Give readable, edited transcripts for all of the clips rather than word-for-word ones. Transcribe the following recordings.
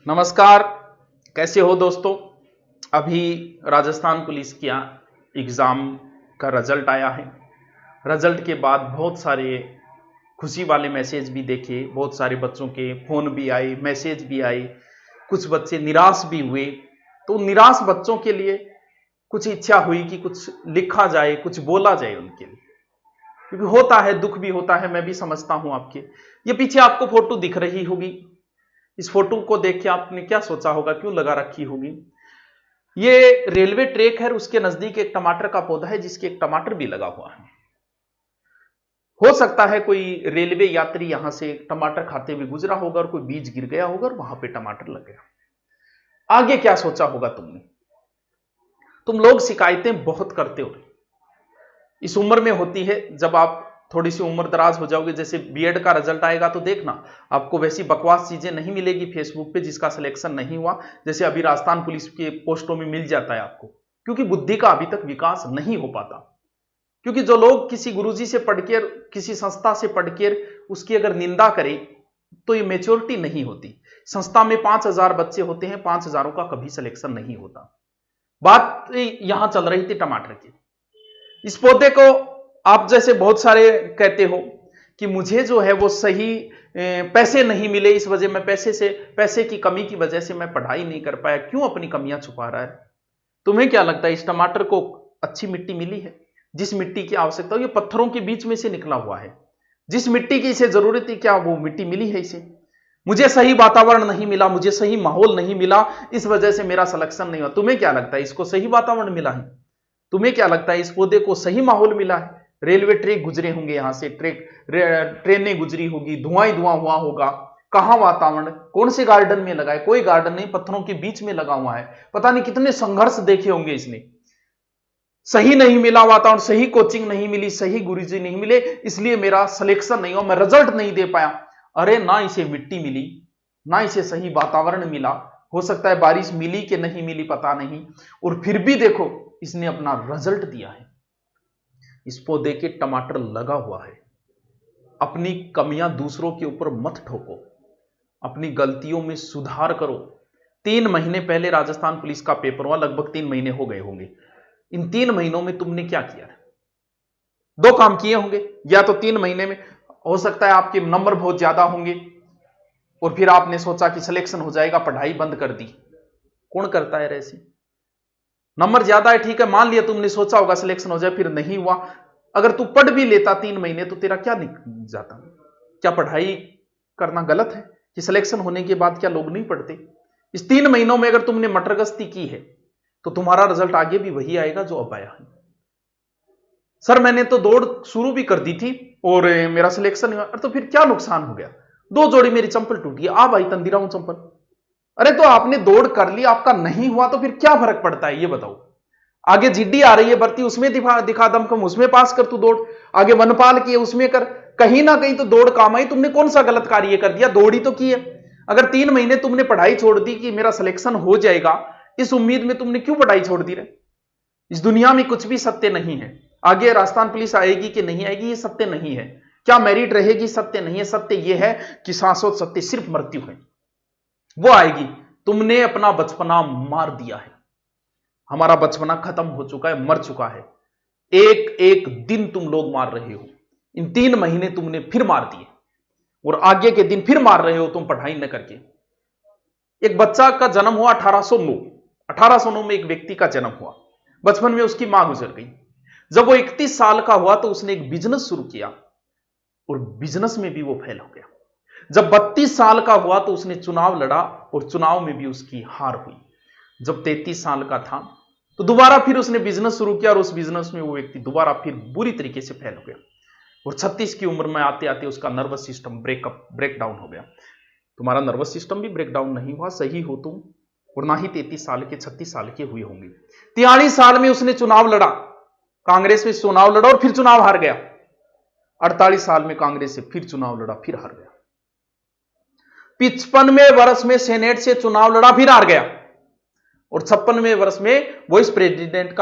नमस्कार। कैसे हो दोस्तों। अभी राजस्थान पुलिस का एग्ज़ाम का रिजल्ट आया है। रिजल्ट के बाद बहुत सारे खुशी वाले मैसेज भी देखे, बहुत सारे बच्चों के फ़ोन भी आए, मैसेज भी आए, कुछ बच्चे निराश भी हुए। तो निराश बच्चों के लिए कुछ इच्छा हुई कि कुछ लिखा जाए, कुछ बोला जाए उनके लिए, क्योंकि होता है, दुख भी होता है, मैं भी समझता हूं आपके। ये पीछे आपको फोटो दिख रही होगी, इस फोटो को देख के आपने क्या सोचा होगा, क्यों लगा रखी होगी। ये रेलवे ट्रैक है, उसके नजदीक एक टमाटर का पौधा है जिसके एक टमाटर भी लगा हुआ है। हो सकता है कोई रेलवे यात्री यहां से टमाटर खाते हुए गुजरा होगा और कोई बीज गिर गया होगा और वहां पे टमाटर लग गया। आगे क्या सोचा होगा तुमने। तुम लोग शिकायतें बहुत करते हो, इस उम्र में होती है। जब आप थोड़ी सी उम्र दराज हो जाओगे, जैसे बीएड का रिजल्ट आएगा तो देखना आपको वैसी बकवास चीजें नहीं मिलेगी फेसबुक पे जिसका सिलेक्शन नहीं हुआ, जैसे अभी राजस्थान पुलिस के पोस्टों में मिल जाता है आपको, क्योंकि बुद्धि का अभी तक विकास नहीं हो पाता। क्योंकि जो लोग किसी गुरुजी से पढ़कर, किसी संस्था से पढ़कर उसकी अगर निंदा करे तो ये मेच्योरिटी नहीं होती। संस्था में 5,000 बच्चे होते हैं, 5,000 का कभी सिलेक्शन नहीं होता। बात यहां चल रही थी टमाटर की। इस पौधे को आप जैसे बहुत सारे कहते हो कि मुझे जो है वो सही पैसे नहीं मिले, इस वजह मैं पैसे की कमी की वजह से मैं पढ़ाई नहीं कर पाया। क्यों अपनी कमियां छुपा रहा है। तुम्हें क्या लगता है इस टमाटर को अच्छी मिट्टी मिली है, जिस मिट्टी की आवश्यकता हो। ये पत्थरों के बीच में से निकला हुआ है, जिस मिट्टी की इसे जरूरत थी क्या वो मिट्टी मिली है इसे। मुझे सही वातावरण नहीं मिला, मुझे सही माहौल नहीं मिला, इस वजह से मेरा सिलेक्शन नहीं हुआ। तुम्हें क्या लगता है इसको सही वातावरण मिला है। तुम्हें क्या लगता है इस पौधे को सही माहौल मिला है। रेलवे ट्रैक गुजरे होंगे, यहां से ट्रेनें गुजरी होगी, धुआं ही धुआं हुआ होगा। कहां वातावरण, कौन से गार्डन में लगा है। कोई गार्डन नहीं, पत्थरों के बीच में लगा हुआ है। पता नहीं कितने संघर्ष देखे होंगे इसने। सही नहीं मिला वातावरण, सही कोचिंग नहीं मिली, सही गुरुजी नहीं मिले, इसलिए मेरा सिलेक्शन नहीं हुआ, मैं रिजल्ट नहीं दे पाया। अरे ना इसे मिट्टी मिली, ना इसे सही वातावरण मिला। हो सकता है बारिश मिली कि नहीं मिली पता नहीं, और फिर भी देखो इसने अपना रिजल्ट दिया है। इस पौधे के टमाटर लगा हुआ है। अपनी कमियां दूसरों के ऊपर मत ठोको, अपनी गलतियों में सुधार करो। 3 महीने पहले राजस्थान पुलिस का पेपर हुआ, लगभग 3 महीने हो गए होंगे। इन 3 महीनों में तुमने क्या किया है। 2 काम किए होंगे, या तो 3 महीने में हो सकता है आपके नंबर बहुत ज्यादा होंगे और फिर आपने सोचा कि सिलेक्शन हो जाएगा, पढ़ाई बंद कर दी। कौन करता है ऐसे। नंबर ज्यादा है, ठीक है, मान लिया तुमने सोचा होगा सिलेक्शन हो जाए, फिर नहीं हुआ। अगर तू पढ़ भी लेता 3 महीने तो तेरा क्या निकल जाता। क्या पढ़ाई करना गलत है कि सिलेक्शन होने के बाद क्या लोग नहीं पढ़ते। इस 3 महीनों में अगर तुमने मटरगश्ती की है तो तुम्हारा रिजल्ट आगे भी वही आएगा जो अब आया है। सर मैंने तो दौड़ शुरू भी कर दी थी और मेरा सिलेक्शन हुआ, तो फिर क्या नुकसान हो गया। 2 जोड़ी मेरी चंपल टूट गई, आ भाई तंदीरा हूं चंपल। अरे तो आपने दौड़ कर ली, आपका नहीं हुआ तो फिर क्या फर्क पड़ता है ये बताओ। आगे जीडी आ रही है भर्ती, उसमें दिखा दमखम, उसमें पास कर तू दौड़। आगे वनपाल की है उसमें कर, कहीं ना कहीं तो दौड़ काम आई। तुमने कौन सा गलत कार्य कर दिया, दौड़ी तो की है। अगर 3 महीने तुमने पढ़ाई छोड़ दी कि मेरा सिलेक्शन हो जाएगा, इस उम्मीद में तुमने क्यों पढ़ाई छोड़ दी रहे। इस दुनिया में कुछ भी सत्य नहीं है। आगे राजस्थान पुलिस आएगी कि नहीं आएगी ये सत्य नहीं है, क्या मेरिट रहेगी सत्य नहीं है। सत्य यह है कि शाश्वत सत्य सिर्फ मृत्यु है, वो आएगी। तुमने अपना बचपना मार दिया है, हमारा बचपना खत्म हो चुका है, मर चुका है। एक एक दिन तुम लोग मार रहे हो। इन 3 महीने तुमने फिर मार दिए और आगे के दिन फिर मार रहे हो तुम पढ़ाई न करके। एक बच्चा का जन्म हुआ 1809 में एक व्यक्ति का जन्म हुआ। बचपन में उसकी मां गुजर गई। जब वो 31 साल का हुआ तो उसने एक बिजनेस शुरू किया और बिजनेस में भी वो फेल हो गया। जब 32 साल का हुआ तो उसने चुनाव लड़ा और चुनाव में भी उसकी हार हुई। जब 33 साल का था तो दोबारा फिर उसने बिजनेस शुरू किया और उस बिजनेस में वो व्यक्ति दोबारा फिर बुरी तरीके से फेल हो गया। और 36 की उम्र में आते आते उसका नर्वस सिस्टम ब्रेक डाउन हो गया। तुम्हारा नर्वस सिस्टम भी ब्रेक डाउन नहीं हुआ, सही हो तुम, और ना ही 33 साल के 36 साल के हुए होंगे। 43 साल में उसने चुनाव लड़ा, कांग्रेस में चुनाव लड़ा और फिर चुनाव हार गया। 48 साल में कांग्रेस से फिर चुनाव लड़ा, फिर हार गया। 55वें वर्ष में सेनेट से चुनाव लड़ा, फिर हार गया। और 56वें वर्ष में वाइस प्रेसिडेंट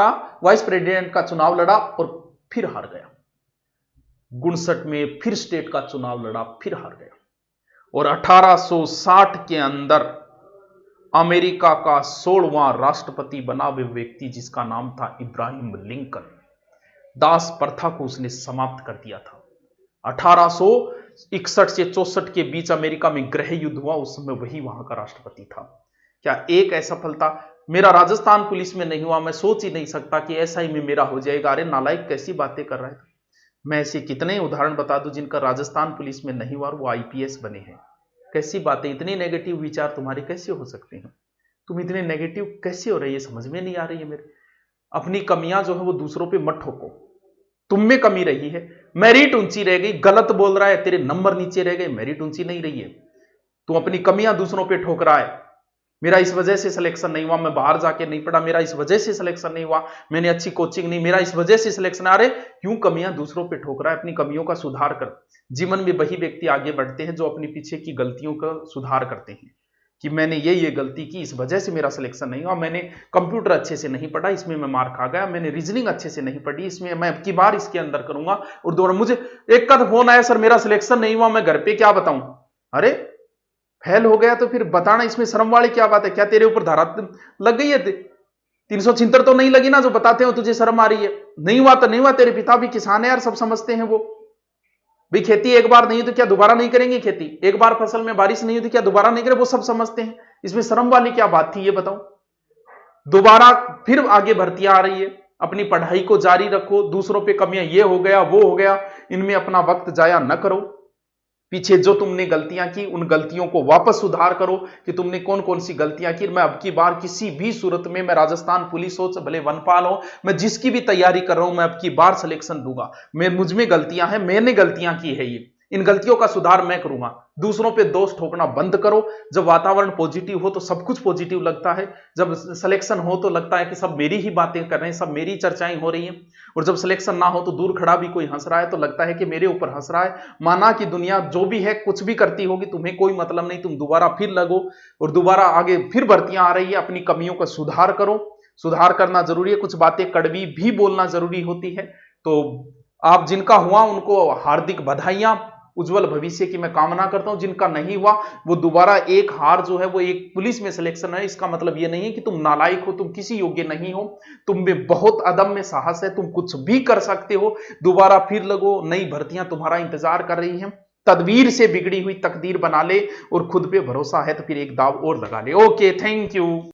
का चुनाव लड़ा और फिर हार गया। 59 में फिर स्टेट का चुनाव लड़ा, फिर हार गया। और 1860 के अंदर अमेरिका का 16वां राष्ट्रपति बना वे व्यक्ति जिसका नाम था इब्राहिम लिंकन। दास प्रथा को उसने समाप्त कर दिया था। 1861 से 64 के बीच अमेरिका में गृह युद्ध हुआ, उस समय वही वहां का राष्ट्रपति था। क्या एक असफलता मेरा राजस्थान पुलिस में नहीं हुआ, मैं सोच ही नहीं सकता कि ऐसा ही में मेरा हो जाएगा। अरे नालायक, कैसी बातें कर रहा है। मैं ऐसे कितने उदाहरण बता दूं जिनका राजस्थान पुलिस में नहीं हुआ और वो आईपीएस बने हैं। कैसी बातें, इतने नेगेटिव विचार तुम्हारे कैसे हो सकते हैं? तुम इतने नेगेटिव कैसे हो रही है, समझ में नहीं आ रही है मेरे। अपनी कमियां जो है वो दूसरों पे मत ठोको। तुम में कमी रही है, मेरिट ऊंची रह गई। गलत बोल रहा है, तेरे नंबर नीचे रह गए, मेरिट ऊंची नहीं रही है। तू अपनी कमियां दूसरों पे ठोक रहा है। मेरा इस वजह से सिलेक्शन नहीं हुआ, मैं बाहर जाके नहीं पढ़ा, मेरा इस वजह से सिलेक्शन नहीं हुआ, मैंने अच्छी कोचिंग नहीं, मेरा इस वजह से सिलेक्शन। अरे क्यों कमियां दूसरों पे ठोक रहा है? अपनी कमियों का सुधार कर। जीवन में वही व्यक्ति आगे बढ़ते हैं जो अपनी पीछे की गलतियों का सुधार करते हैं कि मैंने ये गलती की, इस वजह से मेरा सिलेक्शन नहीं हुआ, मैंने कंप्यूटर अच्छे से नहीं पढ़ा, इसमें मैं मार खा गया, मैंने रीजनिंग अच्छे से नहीं पढ़ी, इसमें मैं अब की बार इसके अंदर करूंगा। और दोबारा मुझे एक का फोन आया, सर मेरा सिलेक्शन नहीं हुआ, मैं घर पे क्या बताऊं? अरे फेल हो गया तो फिर बताना, इसमें शर्म वाली क्या बात है? क्या तेरे ऊपर धारा लग गई है? 376 तो नहीं लगी ना जो बताते हो तुझे शर्म आ रही है? नहीं हुआ तो नहीं हुआ, तेरे पिता भी किसान है यार, सब समझते हैं वो भी। खेती एक बार नहीं तो क्या दोबारा नहीं करेंगे? खेती एक बार फसल में बारिश नहीं हुई तो क्या दोबारा नहीं करें? वो सब समझते हैं। इसमें शर्म वाली क्या बात थी ये बताओ? दोबारा फिर आगे भर्तियां आ रही है, अपनी पढ़ाई को जारी रखो। दूसरों पे कमियां, ये हो गया वो हो गया, इनमें अपना वक्त जाया न करो। पीछे जो तुमने गलतियां की उन गलतियों को वापस सुधार करो कि तुमने कौन कौन सी गलतियां की। मैं अब की बार किसी भी सूरत में, मैं राजस्थान पुलिस हो भले वनपाल हो, मैं जिसकी भी तैयारी कर रहा हूं, मैं अब की बार सिलेक्शन दूंगा। मुझ में गलतियां हैं, मैंने गलतियां की है, ये इन गलतियों का सुधार मैं करूंगा। दूसरों पे दोष ठोकना बंद करो। जब वातावरण पॉजिटिव हो तो सब कुछ पॉजिटिव लगता है, जब सिलेक्शन हो तो लगता है कि सब मेरी ही बातें कर रहे हैं, सब मेरी चर्चाएं हो रही हैं। और जब सिलेक्शन ना हो तो दूर खड़ा भी कोई हंस रहा है तो लगता है कि मेरे ऊपर हंस रहा है। माना कि दुनिया जो भी है कुछ भी करती होगी, तुम्हें कोई मतलब नहीं, तुम दोबारा फिर लगो और दोबारा आगे फिर भर्तियां आ रही है। अपनी कमियों का सुधार करो, सुधार करना जरूरी है। कुछ बातें कड़वी भी बोलना जरूरी होती है। तो आप जिनका हुआ उनको हार्दिक बधाइयां, उज्जवल भविष्य की मैं कामना करता हूं। जिनका नहीं हुआ वो दोबारा एक हार जो है वो एक पुलिस में सिलेक्शन है, इसका मतलब ये नहीं है कि तुम नालायक हो, तुम किसी योग्य नहीं हो। तुम में बहुत अदम्य साहस है, तुम कुछ भी कर सकते हो। दोबारा फिर लगो, नई भर्तियां तुम्हारा इंतजार कर रही हैं। तदबीर से बिगड़ी हुई तकदीर बना ले और खुद पे भरोसा है तो फिर एक दाव और लगा ले। Okay, thank you.